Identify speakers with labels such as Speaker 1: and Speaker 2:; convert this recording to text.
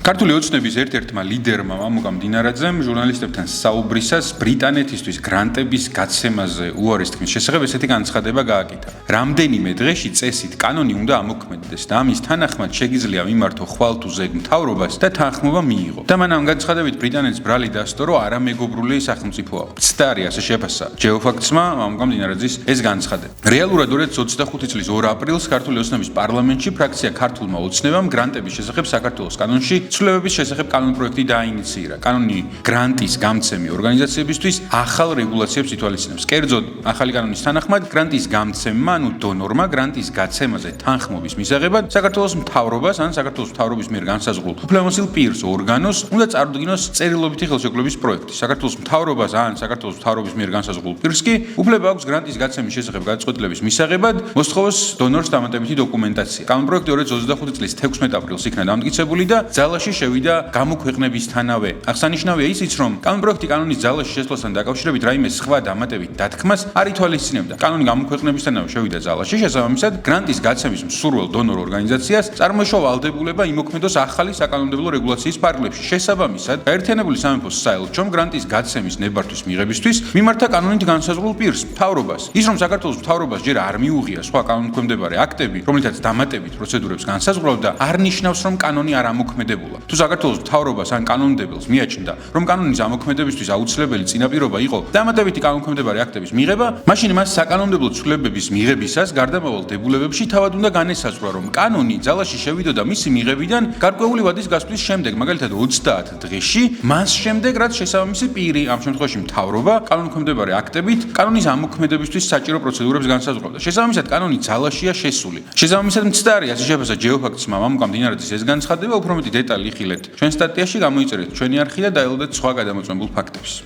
Speaker 1: ქართული ოცნების ერთ-ერთმა ლიდერმა მამუკამ დინარაძემ ჟურნალისტებთან საუბრისას ბრიტანეთისთვის გრანტების გაცემაზე უარის თქმის შესახებ ესეთი განცხადება გააკეთა. რამდენიმე დღეში წესით კანონი უნდა ამოქმედდეს და ამის თანახმად შეგიძლია მიმართო ხვალ თუ ზეგ მთავრობას და თანხმობა მიიღო. და მან ამ განცხადებით ბრიტანეთს ბრალი დასტო, რომ არამეგობრული სახელმწიფოა. ცდარი ასე შეფასა ჯეოფაქტსმა მამუკამ დინარაძის ეს განცხადება. რეალურად 2025 წლის 2 აპრილს ქართული ოცნების პარლამენტში ფრაქცია ქართულმა ოცნებამ გრანტების შესახებ საქართველოს კანონში ცვლილებების შესახებ კანონპროექტი დაინიციირა. კანონი გრანტის გამცემი ორგანიზაციებისთვის ახალ რეგულაციებს ითვალისწინებს. კერძოდ, ახალი კანონის თანახმად გრანტის გამცემმა, ანუ დონორმა გრანტის გაცემაზე თანხმობის მისაღებად საქართველოს მთავრობას ან საქართველოს მთავრობის მიერ განსაზღვრულ უფლებამოსილ პირს ორგანოს უნდა წარუდგინოს წერილობითი ხელშეკრულების პროექტი. საქართველოს მთავრობას ან საქართველოს მთავრობის მიერ განსაზღვრულ პირს კი უფლება აქვს გრანტის გაცემის შესახებ გადაწყვეტილების მისაღებად მოსთხოვოს დონორს დამატებითი დოკუმენტაცია. კანონპროექტი 2025 წლის 16 აპრილს იქნა დამტკიცებული და ძალაში შევიდა გამოქვეყნებისთანავე. აღსანიშნავია ისიც, რომ კანონპროექტი კანონის ძალაში შესვლასთან დაკავშირებით რაიმე სხვა დამატებით დათქმას არ ითვალისწინებდა. კანონი გამოქვეყნებისთანავე შევიდა ძალაში, შესაბამისად, გრანტის გაცემის მსურველ დონორ ორგანიზაციას წარმოიშვა ვალდებულება იმოქმედოს ახალი საკანონმდებლო რეგულაციის ფარგლებში. შესაბამისად, გაერთიანებული სამეფოს საელჩომ გრანტის გაცემის ნებართვის მიღებისთვის მიმართა კანონით განსაზღვრულ პირს, მთავრობას. ის, რომ საქართველოს მთავრობას ჯერ არ მიუღია სხვა კანონქვემდებარე აქტები, რომლითაც დამატებით პროცედურებს განსაზღვრავდა, არ ნიშნავს, რომ კანონი არ ამოქმედებულა. თუ საქართველოს მთავრობას ან კანონმდებელს მიაჩნდა, რომ კანონის ამოქმედებისთვის აუცილებელი წინაპირობა იყო დამატებითი კანონქვემდებარე აქტების მიღება, მაშინ მას საკანონმდებლო ცვლილებების მიღებისას გარდამავალ დებულებებში თავად უნდა განესაზღვრა, რომ კანონი ძალაში შევიდოდა მისი მიღებიდან გარკვეული ვადის გასვლის შემდეგ, მაგალითად 30 დღეში, მას შემდეგ, რაც შესაბამისი პირი, ამ შემთხვევაში მთავრობა, კანონქვემდებარე აქტებით კანონის ამოქმედებისთვის საჭირო პროცედურებს განსაზღვრავდა. შესაბამისად, კანონი ძალაშია შესული. შესაბამისად, მცდარი ასე შეფასა ჯეოფაქტსმა მამუკამ დინარაძის ეს განცხადება უფრო მეტი დეტალი იხილეთ ჩვენ სტატიაში, გამოიწერეთ ჩვენი არხი და დაელოდეთ სხვა გადამოწმებულ ფაქტებს.